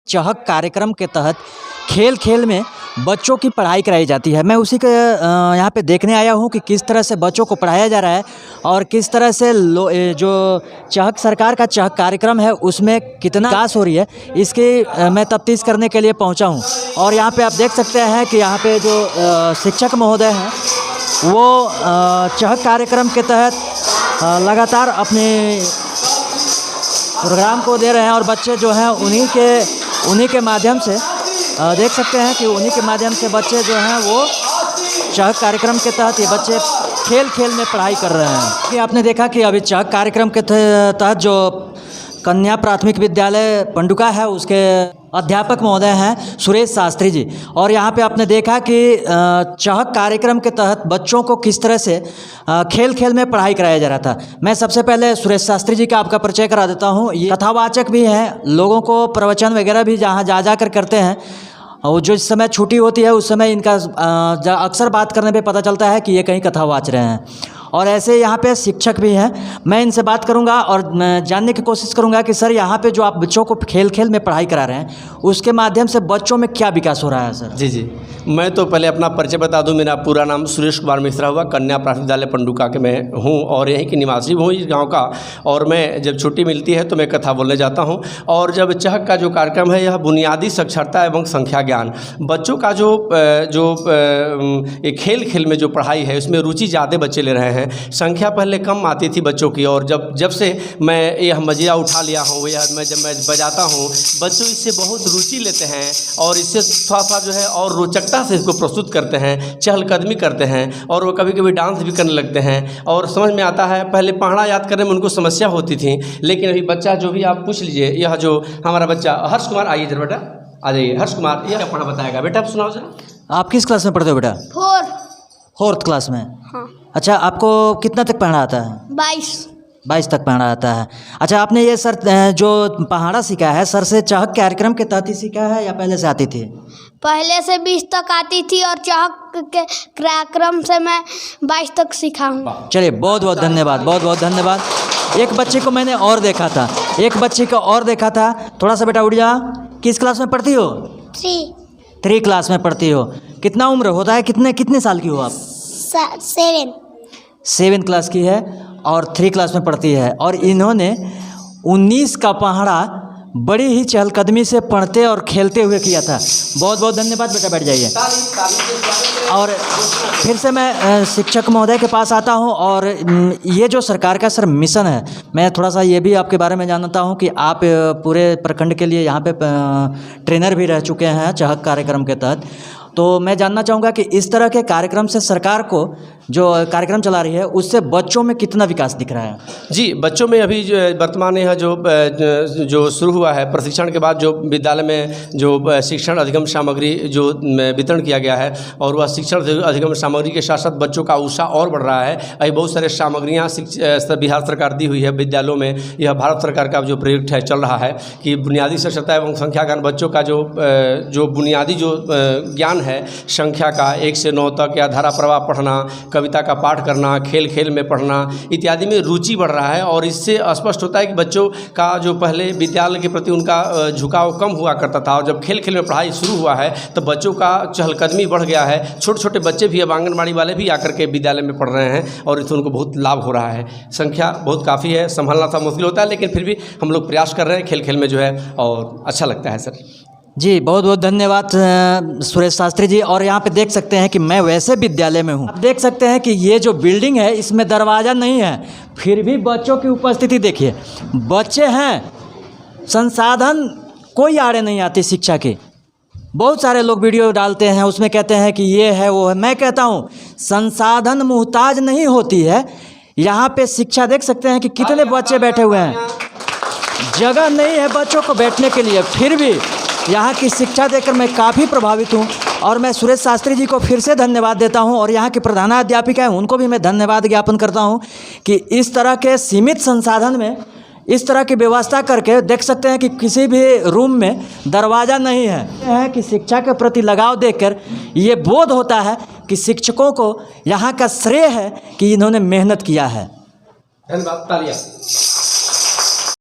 चहक कार्यक्रम के तहत खेल खेल में बच्चों की पढ़ाई कराई जाती है। मैं उसी के यहाँ पे देखने आया हूँ कि किस तरह से बच्चों को पढ़ाया जा रहा है और किस तरह से जो चहक सरकार का चहक कार्यक्रम है उसमें कितना विकास हो रही है, इसकी मैं तफ्तीश करने के लिए पहुँचा हूँ। और यहाँ पे आप देख सकते हैं कि यहाँ पे जो शिक्षक महोदय हैं वो चहक कार्यक्रम के तहत लगातार अपने प्रोग्राम को दे रहे हैं और बच्चे जो हैं उन्हीं के माध्यम से देख सकते हैं कि उन्हीं के माध्यम से बच्चे जो हैं वो चहक कार्यक्रम के तहत ये बच्चे खेल खेल में पढ़ाई कर रहे हैं। कि आपने देखा कि अभी चहक कार्यक्रम के तहत जो कन्या प्राथमिक विद्यालय पंडुका है उसके अध्यापक महोदय हैं सुरेश शास्त्री जी, और यहाँ पे आपने देखा कि चहक कार्यक्रम के तहत बच्चों को किस तरह से खेल खेल में पढ़ाई कराया जा रहा था। मैं सबसे पहले सुरेश शास्त्री जी का आपका परिचय करा देता हूँ। ये कथावाचक भी हैं, लोगों को प्रवचन वगैरह भी जहाँ जा कर करते हैं, और जो इस समय छुट्टी होती है उस समय इनका अक्सर बात करने पे पता चलता है कि ये कहीं कथा वाच रहे हैं। और ऐसे यहाँ पे शिक्षक भी हैं, मैं इनसे बात करूँगा और जानने की कोशिश करूँगा कि सर यहाँ पे जो आप बच्चों को खेल खेल में पढ़ाई करा रहे हैं उसके माध्यम से बच्चों में क्या विकास हो रहा है सर? जी, मैं तो पहले अपना परिचय बता दूं। मेरा पूरा नाम सुरेश कुमार मिश्रा हुआ, कन्या प्राथमिक विद्यालय पंडुका के मैं हूं और यहीं की निवासी हूं, इस गांव का। और मैं जब छुट्टी मिलती है तो मैं कथा बोलने जाता हूं। और जब चहक का जो कार्यक्रम है यह बुनियादी साक्षरता एवं संख्या ज्ञान, बच्चों का जो खेल खेल में जो पढ़ाई है उसमें रुचि ज़्यादा बच्चे ले रहे हैं। संख्या पहले कम आती थी बच्चों की, और जब से मैं यह मज़ा उठा लिया हूँ, यह जब मैं बजाता हूँ बच्चों इससे बहुत रुचि लेते हैं और इससे थोड़ा जो है और रोचकता से इसको प्रस्तुत करते हैं, चहलकदमी करते हैं और वो कभी कभी डांस भी करने लगते हैं और समझ में आता है। पहले पहाड़ा याद करने में उनको समस्या होती थी, लेकिन अभी बच्चा जो भी आप पूछ लीजिए, यह जो हमारा बच्चा हर्ष कुमार, आइए जरा बेटा, आ जाइए। हर्ष कुमार यह पढ़ा बताएगा। बेटा आप सुनाओ जरा। आप किस क्लास में पढ़ते हो बेटा? फोर्थ क्लास में। हाँ। अच्छा, आपको कितना तक पढ़ना आता है? 22 तक पढ़ना आता है। अच्छा, आपने ये सर जो पहाड़ा सीखा है सर से चहक कार्यक्रम के तहत ही सीखा है या पहले से आती थी? पहले से 20 तक आती थी और चहक के कार्यक्रम से मैं 22 तक सीखा हूँ। चलिए, बहुत बहुत धन्यवाद, बहुत बहुत धन्यवाद। एक बच्चे को मैंने और देखा था, थोड़ा सा बेटा उठ जा। किस क्लास में पढ़ती हो? 3 क्लास में पढ़ती हो। कितना उम्र होता है, कितने साल की हो आप? 7 क्लास की है और 3 क्लास में पढ़ती है। और इन्होंने 19 का पहाड़ा बड़ी ही चहलकदमी से पढ़ते और खेलते हुए किया था। बहुत बहुत धन्यवाद बेटा, बैठ जाइए। और फिर से मैं शिक्षक महोदय के पास आता हूं, और ये जो सरकार का सर मिशन है, मैं थोड़ा सा ये भी आपके बारे में जानता हूं कि आप पूरे प्रखंड के लिए यहाँ पे ट्रेनर भी रह चुके हैं चहक कार्यक्रम के तहत। तो मैं जानना चाहूँगा कि इस तरह के कार्यक्रम से सरकार को जो कार्यक्रम चला रही है उससे बच्चों में कितना विकास दिख रहा है? जी, बच्चों में अभी जो वर्तमान यह जो शुरू हुआ है प्रशिक्षण के बाद, जो विद्यालय में जो शिक्षण अधिगम सामग्री जो वितरण किया गया है, और वह शिक्षण अधिगम सामग्री के साथ साथ बच्चों का उत्साह और बढ़ रहा है। अभी बहुत सारे सामग्रियाँ बिहार सरकार दी हुई है विद्यालयों में। यह भारत सरकार का जो प्रोजेक्ट है चल रहा है कि बुनियादी साक्षरता एवं संख्या ज्ञान, बच्चों का जो बुनियादी जो ज्ञान है संख्या का 1 से 9 तक, या धारा प्रवाह पढ़ना, कविता का पाठ करना, खेल खेल में पढ़ना इत्यादि में रुचि बढ़ रहा है। और इससे स्पष्ट होता है कि बच्चों का जो पहले विद्यालय के प्रति उनका झुकाव कम हुआ करता था, और जब खेल खेल में पढ़ाई शुरू हुआ है तो बच्चों का चहलकदमी बढ़ गया है। छोटे छोटे बच्चे भी अब आंगनबाड़ी वाले भी आकर के विद्यालय में पढ़ रहे हैं और इससे उनको बहुत लाभ हो रहा है। संख्या बहुत काफ़ी है, संभालना था मुश्किल होता है, लेकिन फिर भी हम लोग प्रयास कर रहे हैं खेल खेल में जो है, और अच्छा लगता है सर। जी, बहुत बहुत धन्यवाद सुरेश शास्त्री जी। और यहाँ पे देख सकते हैं कि मैं वैसे विद्यालय में हूँ। आप देख सकते हैं कि ये जो बिल्डिंग है इसमें दरवाज़ा नहीं है, फिर भी बच्चों की उपस्थिति देखिए। बच्चे हैं, संसाधन कोई आड़े नहीं आती शिक्षा की। बहुत सारे लोग वीडियो डालते हैं, उसमें कहते हैं कि ये है वो है। मैं कहता हूँ संसाधन मुहताज नहीं होती है। यहाँ पे शिक्षा देख सकते हैं कि कितने बच्चे बैठे हुए हैं, जगह नहीं है बच्चों को बैठने के लिए, फिर भी यहाँ की शिक्षा देखकर मैं काफ़ी प्रभावित हूँ। और मैं सुरेश शास्त्री जी को फिर से धन्यवाद देता हूँ, और यहाँ की प्रधानाध्यापिका हैं उनको भी मैं धन्यवाद ज्ञापन करता हूँ कि इस तरह के सीमित संसाधन में इस तरह की व्यवस्था करके देख सकते हैं कि किसी भी रूम में दरवाज़ा नहीं है कि शिक्षा के प्रति लगाव देखकर ये बोध होता है कि शिक्षकों को यहाँ का श्रेय है कि इन्होंने मेहनत किया है। धन्यवाद, तालियां।